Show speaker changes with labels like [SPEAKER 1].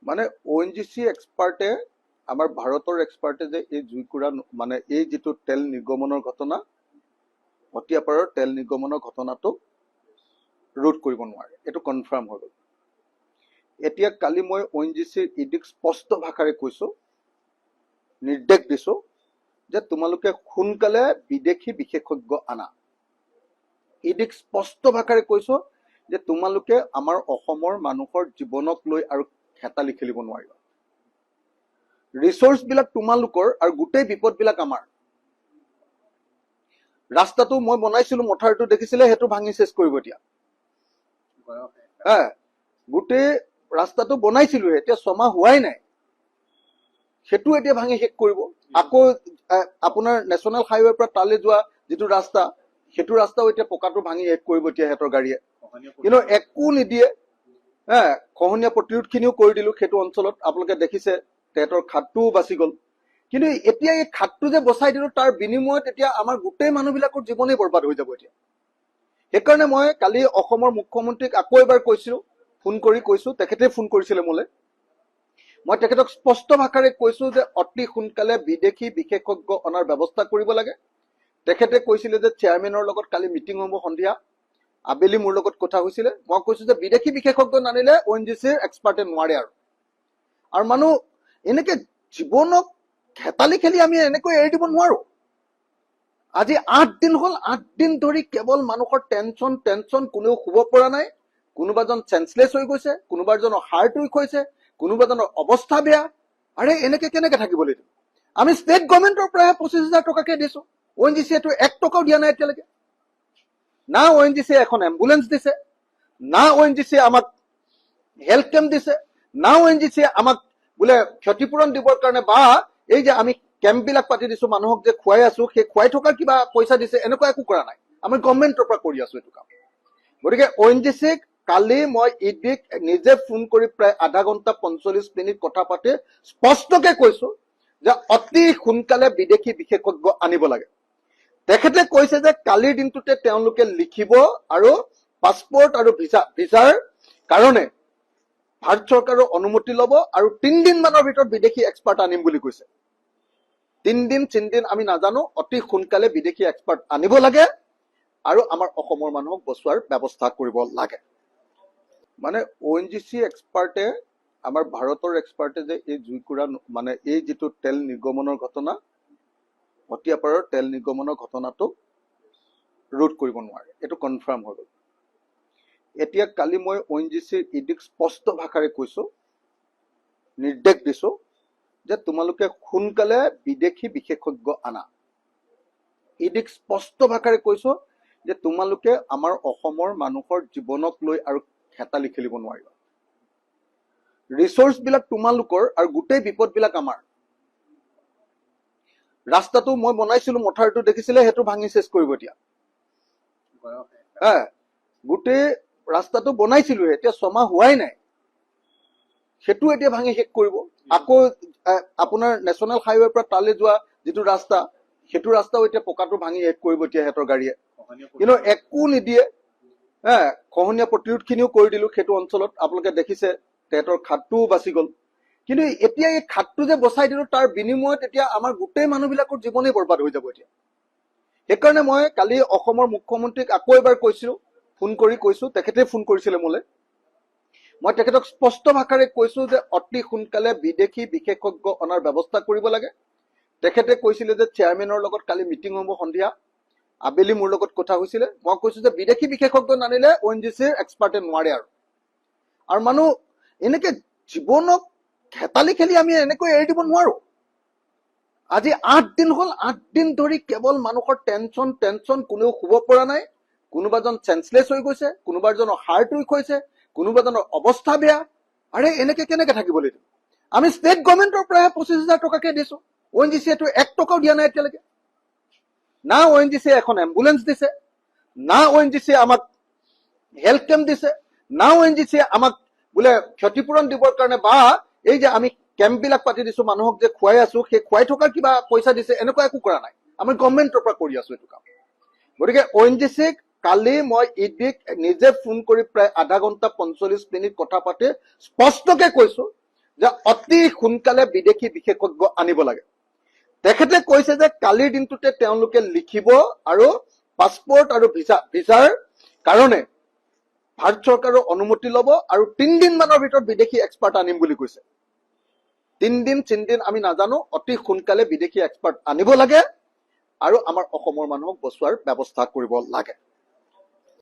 [SPEAKER 1] মানে ONGC এক্সপাৰ্টে আমাৰ ভাৰতৰ এক্সপাৰ্টে যে এই জুইকুৰা মানে এই যিটো তেল নিৰ্গমনৰ ঘটনা অতিয়াপাৰৰ তেল নিৰ্গমনৰ ঘটনাটো ৰোধ কৰিব নোৱাৰে, এইটো কনফাৰ্ম হৈ গ'ল। এতিয়া কালি মই ONGCৰ ইডিক স্পষ্ট ভাষাৰে কৈছো, নিৰ্দেশ দিছো যে তোমালোকে সোনকালে বিদেশী বিশেষজ্ঞ আনা। ইডিক স্পষ্ট ভাষাৰে কৈছো যে তোমালোকে আমাৰ অসমৰ মানুহৰ জীৱনক লৈ আৰু হেতালি খেলিব নোৱাৰিবা। ৰিচোৰ্চ বিলাক তোমালোকৰ আৰু গোটেই বিপদ বিলাক আমাৰ। ৰাস্তাটো মই বনাইছিলো, মথাৰটো দেখিছিলে, সেইটো ভাঙি চেচ কৰিব এতিয়া। গোটেই ৰাস্তাটো বনাইছিলো, এতিয়া 6 মাহ হোৱাই নাই, সেইটো এতিয়া ভাঙি শেষ কৰিব। আকৌ আপোনাৰ নেশ্যনেল হাইৱেৰ পৰা তালৈ যোৱা যিটো ৰাস্তা, সেইটো ৰাস্তাও এতিয়া পকাটো ভাঙি শেষ কৰিব এতিয়া সিহঁতৰ গাড়ীয়ে। কিন্তু একো নিদিয়ে। খহনীয়া প্ৰতিৰোধ খিনিও কৰি দিলো সেইটো অঞ্চলত, আপোনালোকে দেখিছে তেহেঁতৰ খাতটোও বাচি গ'ল। কিন্তু এতিয়া এই খাতটো যে বচাই দিলো, তাৰ বিনিময়ত এতিয়া আমাৰ গোটেই মানুহবিলাকৰ জীৱনেই বৰবাদ হৈ যাব এতিয়া। সেইকাৰণে মই কালি অসমৰ মুখ্যমন্ত্ৰীক আকৌ এবাৰ কৈছিলো, ফোন কৰি কৈছো, তেখেতে ফোন কৰিছিলে মোলৈ। মই তেখেতক স্পষ্ট ভাষাৰে কৈছো যে অতি সোনকালে বিদেশী বিশেষজ্ঞ অনাৰ ব্যৱস্থা কৰিব লাগে। তেখেতে কৈছিলে যে চেয়াৰমেনৰ লগত কালি মিটিং হ'ব সন্ধিয়া, আবেলি মোৰ লগত কথা হৈছিলে। মই কৈছো যে বিদেশী বিশেষজ্ঞ নানিলে ONGCৰ এক্সপাৰ্টে নোৱাৰে। আৰু মানুহ এনেকে জীৱনক হেতালি খেলি আমি এনেকৈ এৰি দিব নোৱাৰো। আজি 8 দিন হ'ল, 8 দিন ধৰি কেৱল মানুহৰ টেনচন, কোনেও শুব পৰা নাই। কোনোবাজন চেন্সলেছ হৈ গৈছে, কোনোবাজনৰ হাৰ্ট উইক হৈছে, কোনোবাজনৰ অৱস্থা বেয়া। আৰে এনেকে কেনেকে থাকিব লাগিব? আমি ষ্টেট গভৰ্ণমেণ্টৰ পৰাহে 25,000 টকাকে দিছো, ONGCটো 1 টকাও দিয়া নাই এতিয়ালৈকে। না ONGC এখন এম্বুলেন্স দিছে, না ONGC আমাক হেল্থ কেম্প দিছে, না ONGC আমাক বোলে ক্ষতিপূৰণ দিবৰ কাৰণে বা এই যে আমি কেম্প বিলাক পাতি দিছো, মানুহক যে খুৱাই আছো, সেই খুৱাই থকাৰ কিবা পইচা দিছে, এনেকুৱা একো কৰা নাই। আমি গভৰ্ণমেণ্টৰ পৰা কৰি আছো এইটো কাম। গতিকে ONGCক কালি মই ইডিক নিজে ফোন কৰি প্ৰায় আধা ঘণ্টা 45 মিনিট কথা পাতি স্পষ্টকে কৈছো যে অতি সোনকালে বিদেশী বিশেষজ্ঞ আনিব লাগে। তেখেতে কৈছে যে কালিৰ দিনটোতে তেওঁলোকে লিখিব আৰু পাছপোৰ্ট আৰু ভিছাৰ কাৰণে ভাৰত চৰকাৰৰ অনুমতি ল'ব আৰু 3 দিন মানৰ ভিতৰত বিদেশী এক্সপাৰ্ট আনিম বুলি কৈছে। 3 দিন 3 দিন আমি নাজানো, অতি সোনকালে বিদেশী এক্সপাৰ্ট আনিব লাগে আৰু আমাৰ অসমৰ মানুহক বচোৱাৰ ব্যৱস্থা কৰিব লাগে। মানে ONGC এক্সপাৰ্টে আমাৰ ভাৰতৰ এক্সপাৰ্টে যে এই জুইকুৰা মানে এই যিটো তেল নিৰ্গমনৰ ঘটনা অতিয়াপাৰৰ তেল নিৰ্গমনৰ ঘটনাটো ৰোধ কৰিব নোৱাৰে, এইটো কনফাৰ্ম হৈ গ'ল। এতিয়া কালি মই ONGCৰ ইডিক স্পষ্ট ভাষাৰে কৈছো, নিৰ্দেশ দিছো যে তোমালোকে সোনকালে বিদেশী বিশেষজ্ঞ আনা। ইডিক স্পষ্ট ভাষাৰে কৈছো যে তোমালোকে আমাৰ অসমৰ মানুহৰ জীৱনক লৈ আৰু হেতালি খেলিব নোৱাৰিবা। ৰিচোৰ্চ বিলাক তোমালোকৰ আৰু গোটেই বিপদ বিলাক আমাৰ। ৰাস্তাটো মই বনাইছিলো, মথাৰটো দেখিছিলে, সেইটো ভাঙি চেচ কৰিব এতিয়া। গোটেই ৰাস্তাটো বনাইছিলো, এতিয়া 6 মাহ হোৱাই নাই, সেইটো এতিয়া ভাঙি শেষ কৰিব। আকৌ আপোনাৰ নেশ্যনেল হাইৱেৰ পৰা তালৈ যোৱা যিটো ৰাস্তা, সেইটো ৰাস্তাও এতিয়া পকাটো ভাঙি শেষ কৰিব এতিয়া সিহঁতৰ গাড়ীয়ে। কিন্তু একো নিদিয়ে। খহনীয়া প্ৰতিৰোধ খিনিও কৰি দিলো সেইটো অঞ্চলত, আপোনালোকে দেখিছে তেহেঁতৰ খাতটোও বাচি গ'ল। কিন্তু এতিয়া এই খাতটো যে বচাই দিলো, তাৰ বিনিময়ত এতিয়া আমাৰ গোটেই মানুহবিলাকৰ জীৱনেই বৰবাদ হৈ যাব এতিয়া। সেইকাৰণে মই কালি অসমৰ মুখ্যমন্ত্ৰীক আকৌ এবাৰ কৈছিলো, ফোন কৰি কৈছো, তেখেতে ফোন কৰিছিলে মোলৈ। মই তেখেতক স্পষ্ট ভাষাৰে কৈছো যে অতি সোনকালে বিদেশী বিশেষজ্ঞ অনাৰ ব্যৱস্থা কৰিব লাগে। তেখেতে কৈছিলে যে চেয়াৰমেনৰ লগত কালি মিটিং হ'ব সন্ধিয়া, আবেলি মোৰ লগত কথা হৈছিলে। মই কৈছো যে বিদেশী বিশেষজ্ঞ নানিলে ONGCৰ এক্সপাৰ্টে নোৱাৰে। আৰু মানুহ এনেকে জীৱনক হেতালি খেলি আমি এনেকৈ এৰি দিব নোৱাৰো। আজি 8 দিন হ'ল, 8 দিন ধৰি কেৱল মানুহৰ টেনচন, কোনেও শুব পৰা নাই। কোনোবাজন চেন্সলেছ হৈ গৈছে, কোনোবাজনৰ হাৰ্ট উইক হৈছে, কোনোবাজনৰ অৱস্থা বেয়া। আৰে এনেকে কেনেকে থাকিব লাগিব? আমি ষ্টেট গভৰ্ণমেণ্টৰ পৰাহে 25,000 টকাকে দিছো, ONGCটো 1 টকাও দিয়া নাই এতিয়ালৈকে। না ONGC এখন এম্বুলেন্স দিছে, না ONGC আমাক হেল্থ কেম্প দিছে, না ONGC আমাক বোলে ক্ষতিপূৰণ দিবৰ কাৰণে বা এই যে আমি কেম্প বিলাক পাতি দিছো, মানুহক যে খুৱাই আছো, সেই খুৱাই থকাৰ কিবা পইচা দিছে, এনেকুৱা একো কৰা নাই। আমি গভৰ্ণমেণ্টৰ পৰা কৰি আছো এইটো কাম। গতিকে ONGCক কালি মই ইডিক নিজে ফোন কৰি প্ৰায় আধা ঘণ্টা 45 মিনিট কথা পাতি স্পষ্টকে কৈছো যে অতি সোনকালে বিদেশী বিশেষজ্ঞ আনিব লাগে। তেখেতে কৈছে যে কালিৰ দিনটোতে তেওঁলোকে লিখিব আৰু পাছপোৰ্ট আৰু ভিছাৰ কাৰণে ভাৰত চৰকাৰৰ অনুমতি ল'ব আৰু 3 দিন মানৰ ভিতৰত বিদেশী এক্সপাৰ্ট আনিম বুলি কৈছে। 3 দিন 4 দিন আমি নাজানো, অতি সোনকালে বিদেশী এক্সপাৰ্ট আনিব লাগে আৰু আমাৰ অসমৰ মানুহক বচোৱাৰ ব্যৱস্থা কৰিব লাগে।